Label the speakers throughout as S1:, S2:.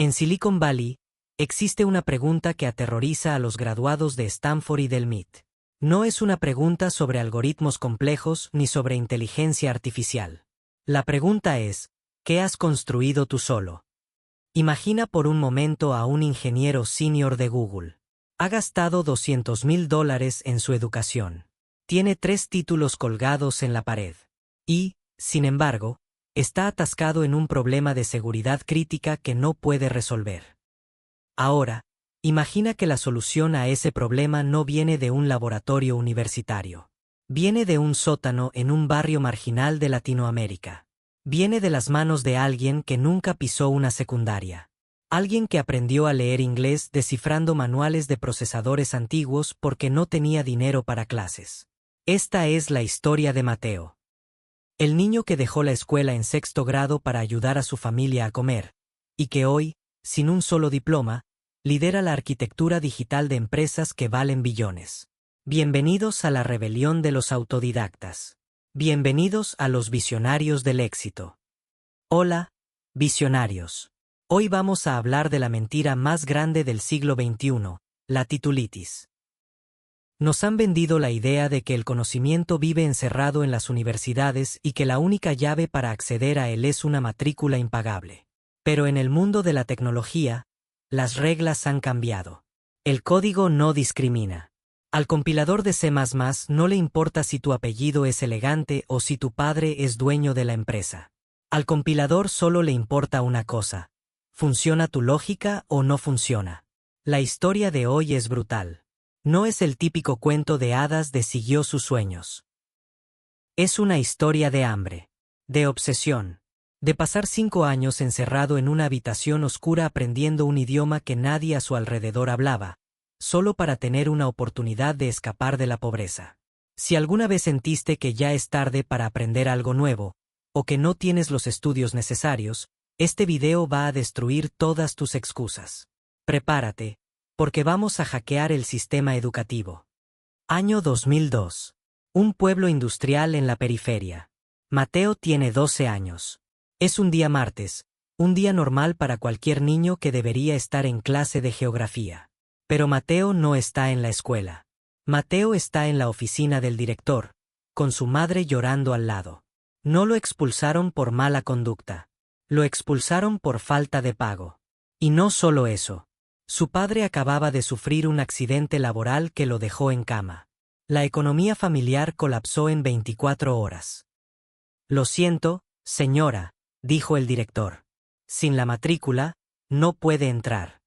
S1: En Silicon Valley, existe una pregunta que aterroriza a los graduados de Stanford y del MIT. No es una pregunta sobre algoritmos complejos ni sobre inteligencia artificial. La pregunta es, ¿qué has construido tú solo? Imagina por un momento a un ingeniero senior de Google. Ha gastado $200,000 en su educación. Tiene 3 títulos colgados en la pared. Y, sin embargo, está atascado en un problema de seguridad crítica que no puede resolver. Ahora, imagina que la solución a ese problema no viene de un laboratorio universitario. Viene de un sótano en un barrio marginal de Latinoamérica. Viene de las manos de alguien que nunca pisó una secundaria. Alguien que aprendió a leer inglés descifrando manuales de procesadores antiguos porque no tenía dinero para clases. Esta es la historia de Mateo. El niño que dejó la escuela en 6º grado para ayudar a su familia a comer, y que hoy, sin un solo diploma, lidera la arquitectura digital de empresas que valen billones. Bienvenidos a la rebelión de los autodidactas. Bienvenidos a los visionarios del éxito. Hola, visionarios. Hoy vamos a hablar de la mentira más grande del siglo XXI, la titulitis. Nos han vendido la idea de que el conocimiento vive encerrado en las universidades y que la única llave para acceder a él es una matrícula impagable. Pero en el mundo de la tecnología, las reglas han cambiado. El código no discrimina. Al compilador de C++ no le importa si tu apellido es elegante o si tu padre es dueño de la empresa. Al compilador solo le importa una cosa: ¿funciona tu lógica o no funciona? La historia de hoy es brutal. No es el típico cuento de hadas de siguió sus sueños. Es una historia de hambre, de obsesión, de pasar 5 años encerrado en una habitación oscura aprendiendo un idioma que nadie a su alrededor hablaba, solo para tener una oportunidad de escapar de la pobreza. Si alguna vez sentiste que ya es tarde para aprender algo nuevo, o que no tienes los estudios necesarios, este video va a destruir todas tus excusas. Prepárate, porque vamos a hackear el sistema educativo. Año 2002. Un pueblo industrial en la periferia. Mateo tiene 12 años. Es un día martes, un día normal para cualquier niño que debería estar en clase de geografía. Pero Mateo no está en la escuela. Mateo está en la oficina del director, con su madre llorando al lado. No lo expulsaron por mala conducta. Lo expulsaron por falta de pago. Y no solo eso. Su padre acababa de sufrir un accidente laboral que lo dejó en cama. La economía familiar colapsó en 24 horas. Lo siento, señora, dijo el director. Sin la matrícula, no puede entrar.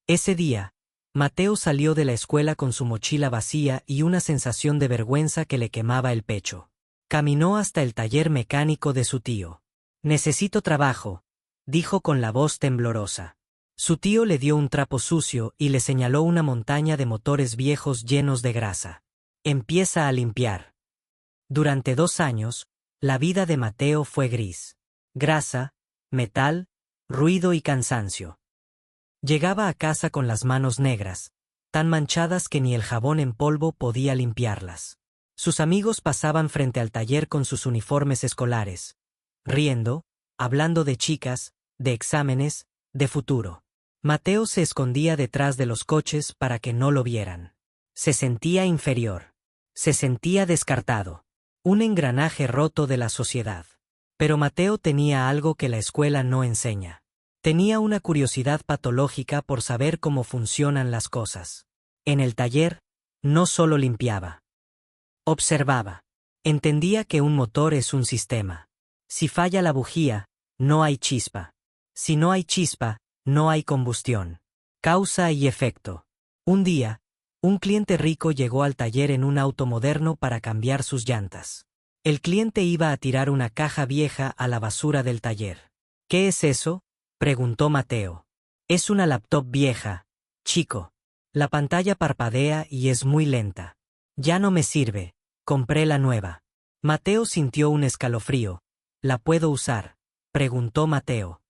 S1: Ese día, Mateo salió de la escuela con su mochila vacía y una sensación de vergüenza que le quemaba el pecho. Caminó hasta el taller mecánico de su tío. Necesito trabajo, dijo con la voz temblorosa. Su tío le dio un trapo sucio y le señaló una montaña de motores viejos llenos de grasa. Empieza a limpiar. Durante 2 años, la vida de Mateo fue gris. Grasa, metal, ruido y cansancio. Llegaba a casa con las manos negras, tan manchadas que ni el jabón en polvo podía limpiarlas. Sus amigos pasaban frente al taller con sus uniformes escolares, riendo, hablando de chicas, de exámenes, de futuro. Mateo se escondía detrás de los coches para que no lo vieran. Se sentía inferior. Se sentía descartado. Un engranaje roto de la sociedad. Pero Mateo tenía algo que la escuela no enseña. Tenía una curiosidad patológica por saber cómo funcionan las cosas. En el taller, no solo limpiaba. Observaba. Entendía que un motor es un sistema. Si falla la bujía, no hay chispa. Si no hay chispa, no hay combustión. Causa y efecto. Un día, un cliente rico llegó al taller en un auto moderno para cambiar sus llantas. El cliente iba a tirar una caja vieja a la basura del taller. ¿Qué es eso?, preguntó Mateo. Es una laptop vieja, chico. La pantalla parpadea y es muy lenta. Ya no me sirve, compré la nueva. Mateo sintió un escalofrío. ¿La puedo usar?, preguntó Mateo.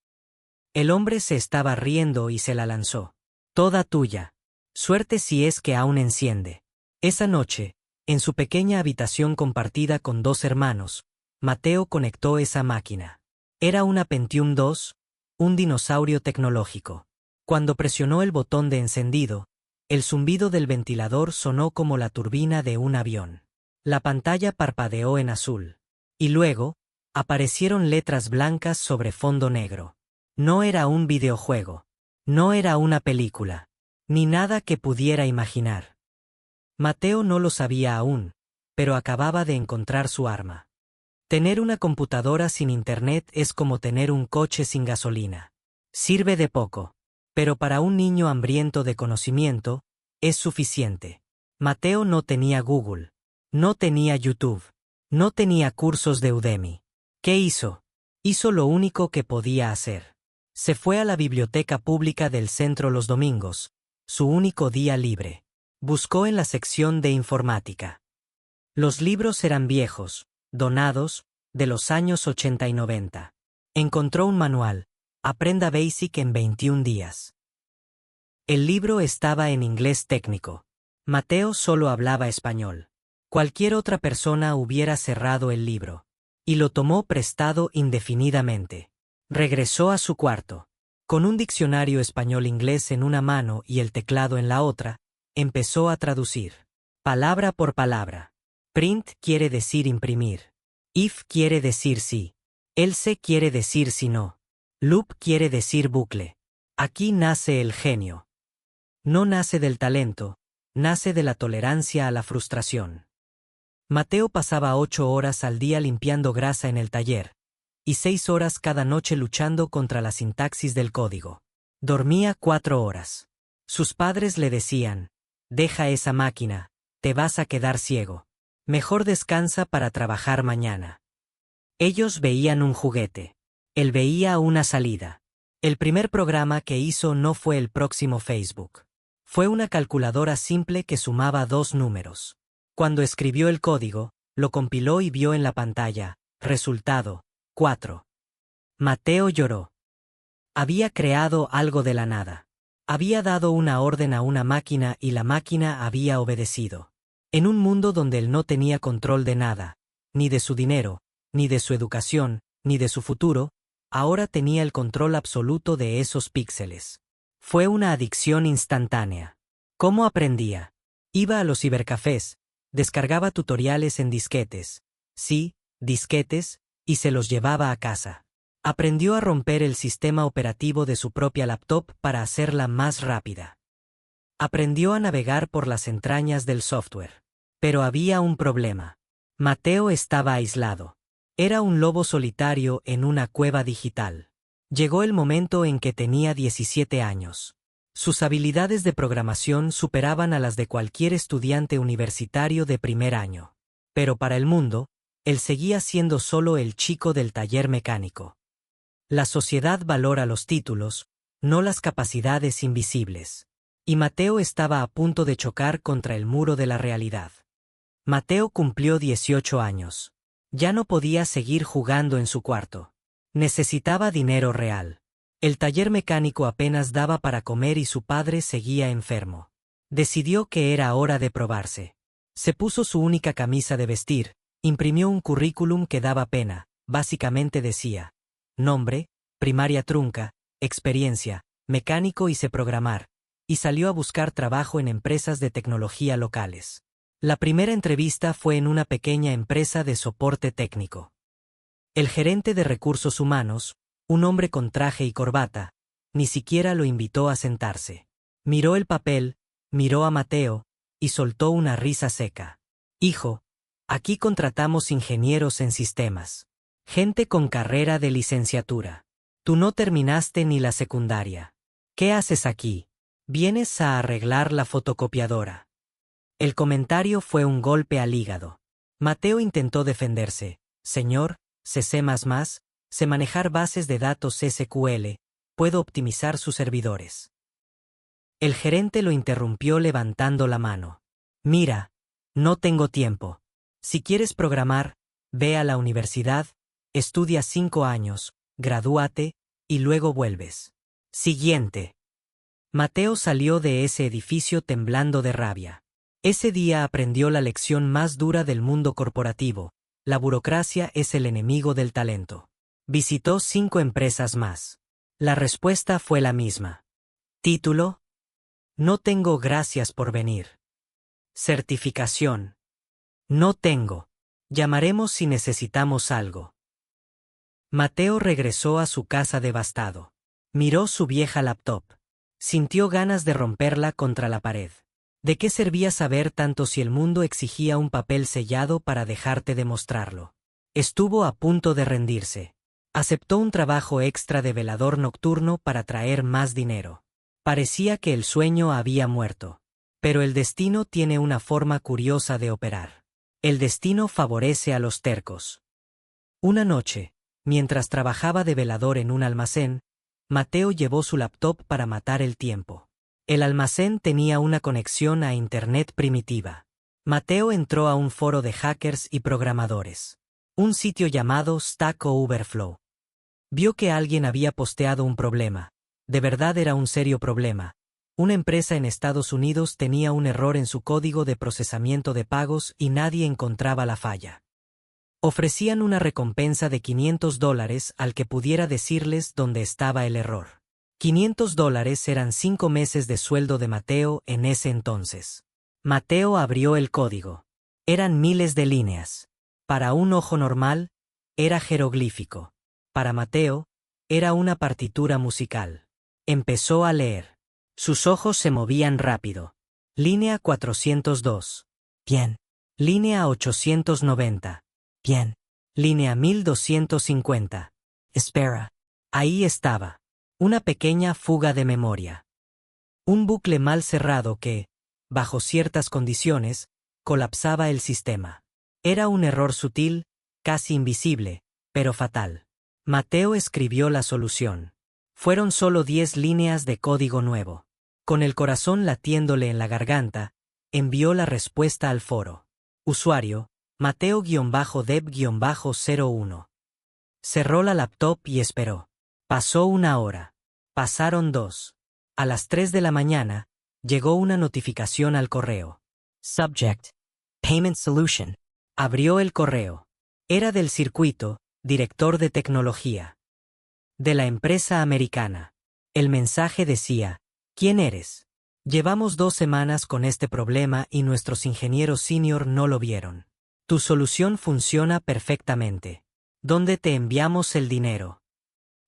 S1: El hombre se estaba riendo y se la lanzó. Toda tuya. Suerte si es que aún enciende. Esa noche, en su pequeña habitación compartida con 2 hermanos, Mateo conectó esa máquina. Era una Pentium II, un dinosaurio tecnológico. Cuando presionó el botón de encendido, el zumbido del ventilador sonó como la turbina de un avión. La pantalla parpadeó en azul. Y luego, aparecieron letras blancas sobre fondo negro. No era un videojuego. No era una película. Ni nada que pudiera imaginar. Mateo no lo sabía aún, pero acababa de encontrar su arma. Tener una computadora sin internet es como tener un coche sin gasolina. Sirve de poco. Pero para un niño hambriento de conocimiento, es suficiente. Mateo no tenía Google. No tenía YouTube. No tenía cursos de Udemy. ¿Qué hizo? Hizo lo único que podía hacer. Se fue a la biblioteca pública del centro los domingos, su único día libre. Buscó en la sección de informática. Los libros eran viejos, donados, de los años 80 y 90. Encontró un manual, Aprenda Basic en 21 días. El libro estaba en inglés técnico. Mateo solo hablaba español. Cualquier otra persona hubiera cerrado el libro. Y lo tomó prestado indefinidamente. Regresó a su cuarto. Con un diccionario español-inglés en una mano y el teclado en la otra, empezó a traducir. Palabra por palabra. Print quiere decir imprimir. If quiere decir sí. Else quiere decir si no. Loop quiere decir bucle. Aquí nace el genio. No nace del talento, nace de la tolerancia a la frustración. Mateo pasaba 8 horas al día limpiando grasa en el taller, y 6 horas cada noche luchando contra la sintaxis del código. Dormía 4 horas. Sus padres le decían, deja esa máquina, te vas a quedar ciego. Mejor descansa para trabajar mañana. Ellos veían un juguete. Él veía una salida. El primer programa que hizo no fue el próximo Facebook. Fue una calculadora simple que sumaba 2 números. Cuando escribió el código, lo compiló y vio en la pantalla, resultado, 4. Mateo lloró. Había creado algo de la nada. Había dado una orden a una máquina y la máquina había obedecido. En un mundo donde él no tenía control de nada, ni de su dinero, ni de su educación, ni de su futuro, ahora tenía el control absoluto de esos píxeles. Fue una adicción instantánea. ¿Cómo aprendía? Iba a los cibercafés, descargaba tutoriales en disquetes. Sí, disquetes, y se los llevaba a casa. Aprendió a romper el sistema operativo de su propia laptop para hacerla más rápida. Aprendió a navegar por las entrañas del software. Pero había un problema. Mateo estaba aislado. Era un lobo solitario en una cueva digital. Llegó el momento en que tenía 17 años. Sus habilidades de programación superaban a las de cualquier estudiante universitario de primer año. Pero para el mundo, él seguía siendo solo el chico del taller mecánico. La sociedad valora los títulos, no las capacidades invisibles. Y Mateo estaba a punto de chocar contra el muro de la realidad. Mateo cumplió 18 años. Ya no podía seguir jugando en su cuarto. Necesitaba dinero real. El taller mecánico apenas daba para comer y su padre seguía enfermo. Decidió que era hora de probarse. Se puso su única camisa de vestir, imprimió un currículum que daba pena, básicamente decía: nombre, primaria trunca, experiencia, mecánico y sé programar, y salió a buscar trabajo en empresas de tecnología locales. La primera entrevista fue en una pequeña empresa de soporte técnico. El gerente de recursos humanos, un hombre con traje y corbata, ni siquiera lo invitó a sentarse. Miró el papel, miró a Mateo, y soltó una risa seca. Hijo, aquí contratamos ingenieros en sistemas. Gente con carrera de licenciatura. Tú no terminaste ni la secundaria. ¿Qué haces aquí? Vienes a arreglar la fotocopiadora. El comentario fue un golpe al hígado. Mateo intentó defenderse. Señor, sé C++, sé manejar bases de datos SQL, puedo optimizar sus servidores. El gerente lo interrumpió levantando la mano. Mira, no tengo tiempo. Si quieres programar, ve a la universidad, estudia 5 años, gradúate, y luego vuelves. Siguiente. Mateo salió de ese edificio temblando de rabia. Ese día aprendió la lección más dura del mundo corporativo: la burocracia es el enemigo del talento. Visitó 5 empresas más. La respuesta fue la misma. Título: No tengo, gracias por venir. Certificación: No tengo. Llamaremos si necesitamos algo. Mateo regresó a su casa devastado. Miró su vieja laptop. Sintió ganas de romperla contra la pared. ¿De qué servía saber tanto si el mundo exigía un papel sellado para dejarte demostrarlo? Estuvo a punto de rendirse. Aceptó un trabajo extra de velador nocturno para traer más dinero. Parecía que el sueño había muerto. Pero el destino tiene una forma curiosa de operar. El destino favorece a los tercos. Una noche, mientras trabajaba de velador en un almacén, Mateo llevó su laptop para matar el tiempo. El almacén tenía una conexión a Internet primitiva. Mateo entró a un foro de hackers y programadores. Un sitio llamado Stack Overflow. Vio que alguien había posteado un problema. De verdad era un serio problema. Una empresa en Estados Unidos tenía un error en su código de procesamiento de pagos y nadie encontraba la falla. Ofrecían una recompensa de $500 al que pudiera decirles dónde estaba el error. $500 eran 5 meses de sueldo de Mateo en ese entonces. Mateo abrió el código. Eran miles de líneas. Para un ojo normal, era jeroglífico. Para Mateo, era una partitura musical. Empezó a leer. Sus ojos se movían rápido. Línea 402. Bien. Línea 890. Bien. Línea 1250. Espera. Ahí estaba. Una pequeña fuga de memoria. Un bucle mal cerrado que, bajo ciertas condiciones, colapsaba el sistema. Era un error sutil, casi invisible, pero fatal. Mateo escribió la solución. Fueron solo 10 líneas de código nuevo. Con el corazón latiéndole en la garganta, envió la respuesta al foro. Usuario: Mateo-Dev-01. Cerró la laptop y esperó. Pasó 1 hora. Pasaron 2. A las 3 de la mañana, llegó una notificación al correo. Subject: Payment Solution. Abrió el correo. Era del circuito, director de tecnología. De la empresa americana. El mensaje decía: ¿Quién eres? Llevamos 2 semanas con este problema y nuestros ingenieros senior no lo vieron. Tu solución funciona perfectamente. ¿Dónde te enviamos el dinero?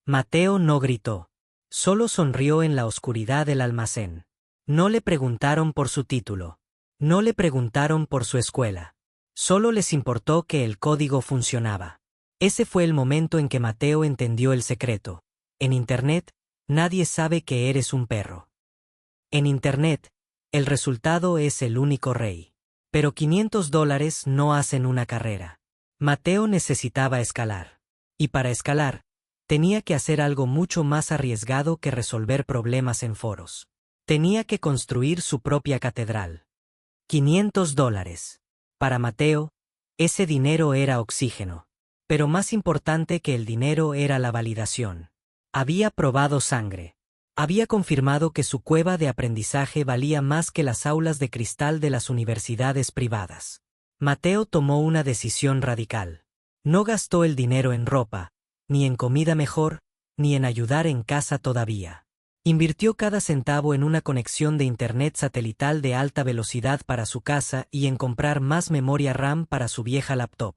S1: Mateo no gritó. Solo sonrió en la oscuridad del almacén. No le preguntaron por su título. No le preguntaron por su escuela. Solo les importó que el código funcionaba. Ese fue el momento en que Mateo entendió el secreto. En Internet, nadie sabe que eres un perro. En Internet, el resultado es el único rey. Pero $500 no hacen una carrera. Mateo necesitaba escalar. Y para escalar, tenía que hacer algo mucho más arriesgado que resolver problemas en foros. Tenía que construir su propia catedral. $500. Para Mateo, ese dinero era oxígeno. Pero más importante que el dinero era la validación. Había probado sangre. Había confirmado que su cueva de aprendizaje valía más que las aulas de cristal de las universidades privadas. Mateo tomó una decisión radical. No gastó el dinero en ropa, ni en comida mejor, ni en ayudar en casa todavía. Invirtió cada centavo en una conexión de Internet satelital de alta velocidad para su casa y en comprar más memoria RAM para su vieja laptop.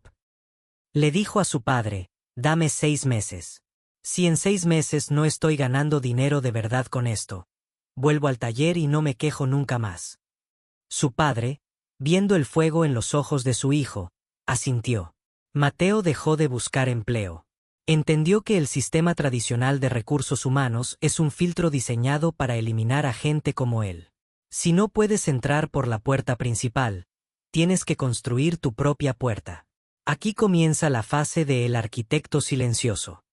S1: Le dijo a su padre: dame 6 meses. Si en 6 meses no estoy ganando dinero de verdad con esto, vuelvo al taller y no me quejo nunca más. Su padre, viendo el fuego en los ojos de su hijo, asintió. Mateo dejó de buscar empleo. Entendió que el sistema tradicional de recursos humanos es un filtro diseñado para eliminar a gente como él. Si no puedes entrar por la puerta principal, tienes que construir tu propia puerta. Aquí comienza la fase de El arquitecto silencioso.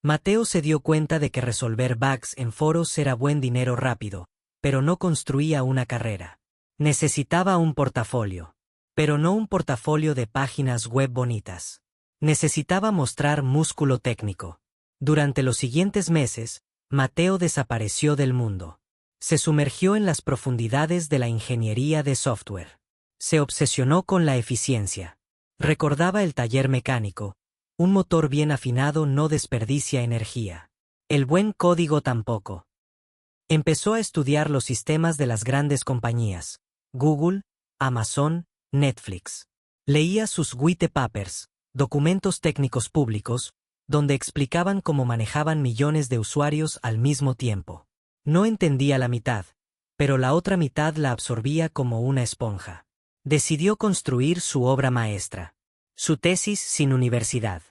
S1: Mateo se dio cuenta de que resolver bugs en foros era buen dinero rápido, pero no construía una carrera. Necesitaba un portafolio. Pero no un portafolio de páginas web bonitas. Necesitaba mostrar músculo técnico. Durante los siguientes meses, Mateo desapareció del mundo. Se sumergió en las profundidades de la ingeniería de software. Se obsesionó con la eficiencia. Recordaba el taller mecánico. Un motor bien afinado no desperdicia energía. El buen código tampoco. Empezó a estudiar los sistemas de las grandes compañías: Google, Amazon, Netflix. Leía sus white papers, documentos técnicos públicos, donde explicaban cómo manejaban millones de usuarios al mismo tiempo. No entendía la mitad, pero la otra mitad la absorbía como una esponja. Decidió construir su obra maestra. Su tesis sin universidad.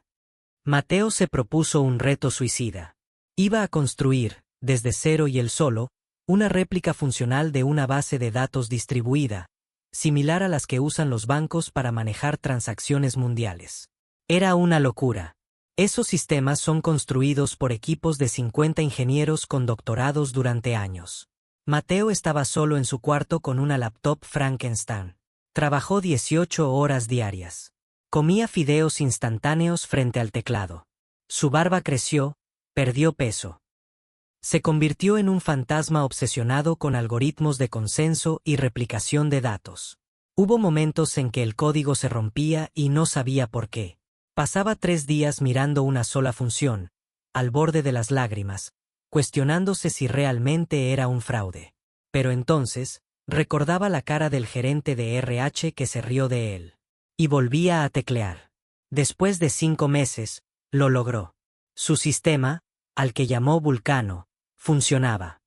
S1: Mateo se propuso un reto suicida. Iba a construir, desde cero y él solo, una réplica funcional de una base de datos distribuida, similar a las que usan los bancos para manejar transacciones mundiales. Era una locura. Esos sistemas son construidos por equipos de 50 ingenieros con doctorados durante años. Mateo estaba solo en su cuarto con una laptop Frankenstein. Trabajó 18 horas diarias. Comía fideos instantáneos frente al teclado. Su barba creció, perdió peso. Se convirtió en un fantasma obsesionado con algoritmos de consenso y replicación de datos. Hubo momentos en que el código se rompía y no sabía por qué. Pasaba 3 días mirando una sola función, al borde de las lágrimas, cuestionándose si realmente era un fraude. Pero entonces, recordaba la cara del gerente de RH que se rió de él. Y volvía a teclear. Después de 5 meses, lo logró. Su sistema, al que llamó Vulcano, funcionaba.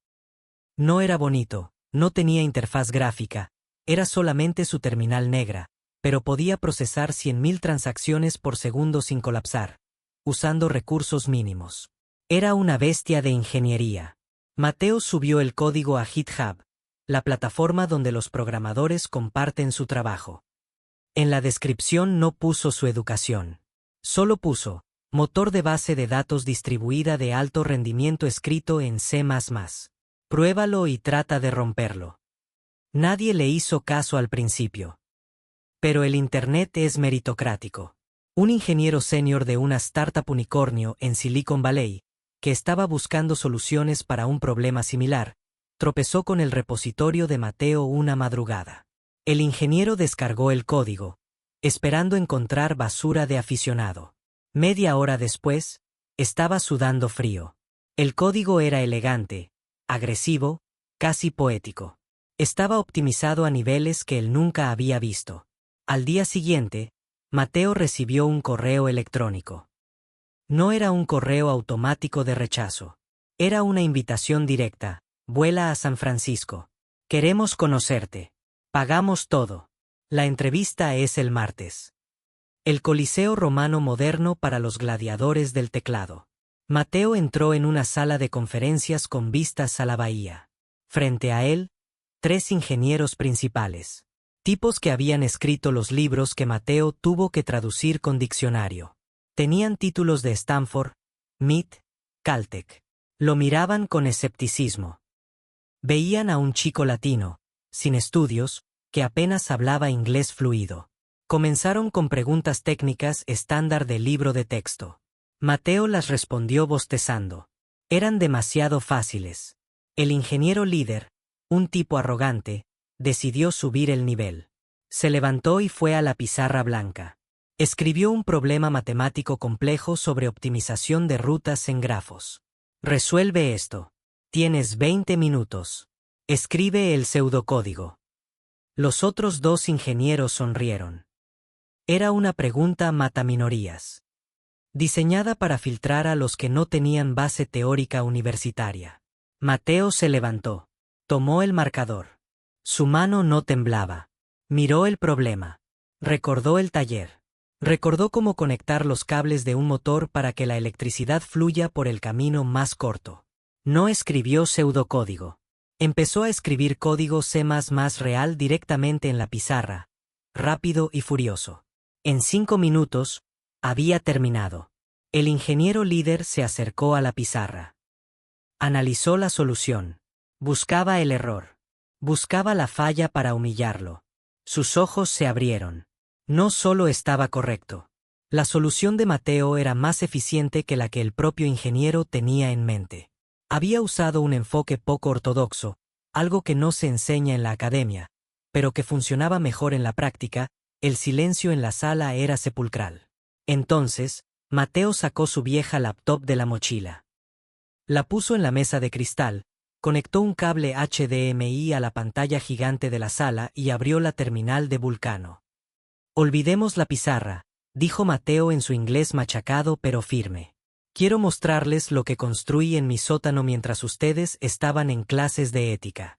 S1: No era bonito, no tenía interfaz gráfica, era solamente su terminal negra, pero podía procesar 100.000 transacciones por segundo sin colapsar, usando recursos mínimos. Era una bestia de ingeniería. Mateo subió el código a GitHub, la plataforma donde los programadores comparten su trabajo. En la descripción no puso su educación. Solo puso, motor de base de datos distribuida de alto rendimiento escrito en C++. Pruébalo y trata de romperlo. Nadie le hizo caso al principio. Pero el Internet es meritocrático. Un ingeniero senior de una startup unicornio en Silicon Valley, que estaba buscando soluciones para un problema similar, tropezó con el repositorio de Mateo una madrugada. El ingeniero descargó el código, esperando encontrar basura de aficionado. Media hora después, estaba sudando frío. El código era elegante, agresivo, casi poético. Estaba optimizado a niveles que él nunca había visto. Al día siguiente, Mateo recibió un correo electrónico. No era un correo automático de rechazo. Era una invitación directa: vuela a San Francisco. Queremos conocerte. Pagamos todo. La entrevista es el martes. El Coliseo Romano moderno para los gladiadores del teclado. Mateo entró en una sala de conferencias con vistas a la bahía. Frente a él, 3 ingenieros principales. Tipos que habían escrito los libros que Mateo tuvo que traducir con diccionario. Tenían títulos de Stanford, MIT, Caltech. Lo miraban con escepticismo. Veían a un chico latino, sin estudios, que apenas hablaba inglés fluido. Comenzaron con preguntas técnicas estándar de libro de texto. Mateo las respondió bostezando. Eran demasiado fáciles. El ingeniero líder, un tipo arrogante, decidió subir el nivel. Se levantó y fue a la pizarra blanca. Escribió un problema matemático complejo sobre optimización de rutas en grafos. Resuelve esto. Tienes 20 minutos. Escribe el pseudocódigo. Los otros 2 ingenieros sonrieron. Era una pregunta mataminorías. Diseñada para filtrar a los que no tenían base teórica universitaria. Mateo se levantó. Tomó el marcador. Su mano no temblaba. Miró el problema. Recordó el taller. Recordó cómo conectar los cables de un motor para que la electricidad fluya por el camino más corto. No escribió pseudocódigo. Empezó a escribir código C++ real directamente en la pizarra, rápido y furioso. En 5 minutos, había terminado. El ingeniero líder se acercó a la pizarra. Analizó la solución. Buscaba el error. Buscaba la falla para humillarlo. Sus ojos se abrieron. No solo estaba correcto. La solución de Mateo era más eficiente que la que el propio ingeniero tenía en mente. Había usado un enfoque poco ortodoxo, algo que no se enseña en la academia, pero que funcionaba mejor en la práctica. El silencio en la sala era sepulcral. Entonces, Mateo sacó su vieja laptop de la mochila. La puso en la mesa de cristal, conectó un cable HDMI a la pantalla gigante de la sala y abrió la terminal de Vulcano. Olvidemos la pizarra, dijo Mateo en su inglés machacado pero firme. Quiero mostrarles lo que construí en mi sótano mientras ustedes estaban en clases de ética.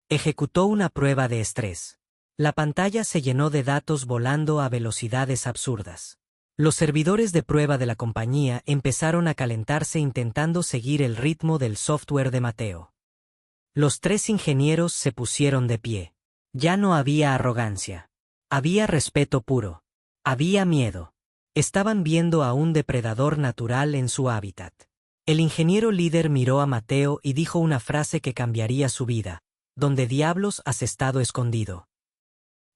S1: Ejecutó una prueba de estrés. La pantalla se llenó de datos volando a velocidades absurdas. Los servidores de prueba de la compañía empezaron a calentarse intentando seguir el ritmo del software de Mateo. Los 3 ingenieros se pusieron de pie. Ya no había arrogancia. Había respeto puro. Había miedo. Estaban viendo a un depredador natural en su hábitat. El ingeniero líder miró a Mateo y dijo una frase que cambiaría su vida. ¿Dónde diablos has estado escondido?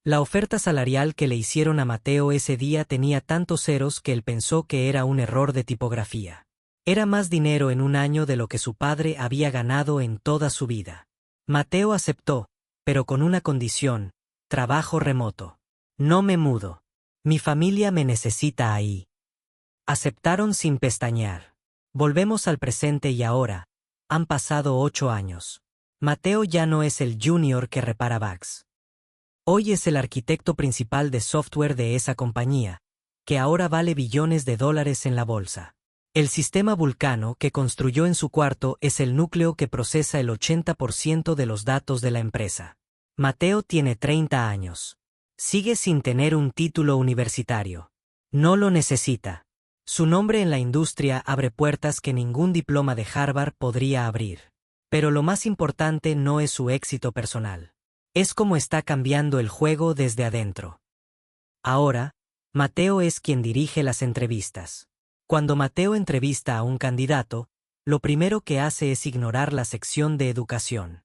S1: La oferta salarial que le hicieron a Mateo ese día tenía tantos ceros que él pensó que era un error de tipografía. Era más dinero en un año de lo que su padre había ganado en toda su vida. Mateo aceptó, pero con una condición: trabajo remoto. No me mudo. Mi familia me necesita ahí. Aceptaron sin pestañear. Volvemos al presente y ahora. Han pasado 8 años. Mateo ya no es el junior que repara bugs. Hoy es el arquitecto principal de software de esa compañía, que ahora vale billones de dólares en la bolsa. El sistema Vulcano que construyó en su cuarto es el núcleo que procesa el 80% de los datos de la empresa. Mateo tiene 30 años. Sigue sin tener un título universitario. No lo necesita. Su nombre en la industria abre puertas que ningún diploma de Harvard podría abrir. Pero lo más importante no es su éxito personal. Es cómo está cambiando el juego desde adentro. Ahora, Mateo es quien dirige las entrevistas. Cuando Mateo entrevista a un candidato, lo primero que hace es ignorar la sección de educación.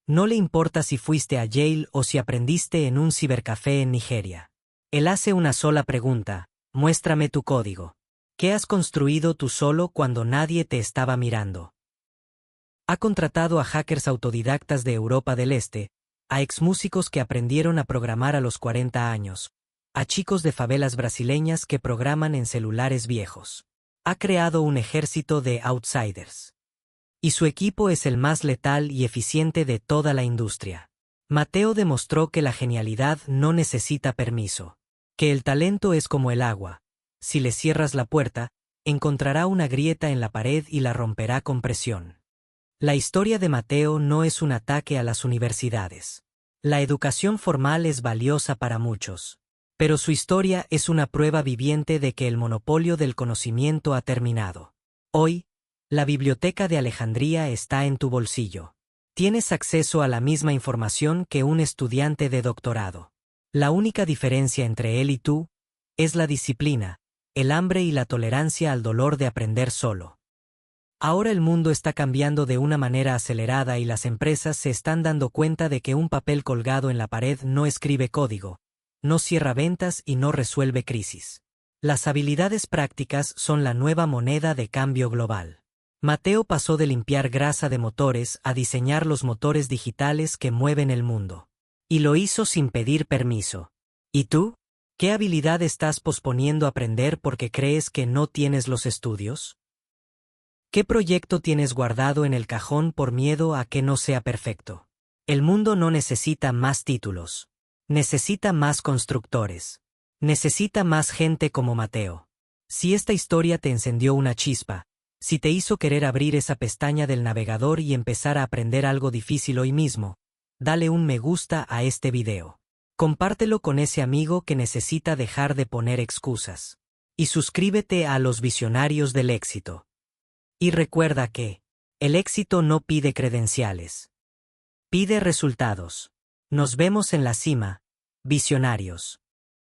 S1: No le importa si fuiste a Yale o si aprendiste en un cibercafé en Nigeria. Él hace una sola pregunta: muéstrame tu código. ¿Qué has construido tú solo cuando nadie te estaba mirando? Ha contratado a hackers autodidactas de Europa del Este, a exmúsicos que aprendieron a programar a los 40 años, a chicos de favelas brasileñas que programan en celulares viejos. Ha creado un ejército de outsiders. Y su equipo es el más letal y eficiente de toda la industria. Mateo demostró que la genialidad no necesita permiso, que el talento es como el agua. Si le cierras la puerta, encontrará una grieta en la pared y la romperá con presión. La historia de Mateo no es un ataque a las universidades. La educación formal es valiosa para muchos. Pero su historia es una prueba viviente de que el monopolio del conocimiento ha terminado. Hoy, la Biblioteca de Alejandría está en tu bolsillo. Tienes acceso a la misma información que un estudiante de doctorado. La única diferencia entre él y tú es la disciplina, el hambre y la tolerancia al dolor de aprender solo. Ahora el mundo está cambiando de una manera acelerada y las empresas se están dando cuenta de que un papel colgado en la pared no escribe código, no cierra ventas y no resuelve crisis. Las habilidades prácticas son la nueva moneda de cambio global. Mateo pasó de limpiar grasa de motores a diseñar los motores digitales que mueven el mundo. Y lo hizo sin pedir permiso. ¿Y tú? ¿Qué habilidad estás posponiendo aprender porque crees que no tienes los estudios? ¿Qué proyecto tienes guardado en el cajón por miedo a que no sea perfecto? El mundo no necesita más títulos. Necesita más constructores. Necesita más gente como Mateo. Si esta historia te encendió una chispa, si te hizo querer abrir esa pestaña del navegador y empezar a aprender algo difícil hoy mismo, dale un me gusta a este video. Compártelo con ese amigo que necesita dejar de poner excusas. Y suscríbete a los visionarios del éxito. Y recuerda que el éxito no pide credenciales. Pide resultados. Nos vemos en la cima, visionarios.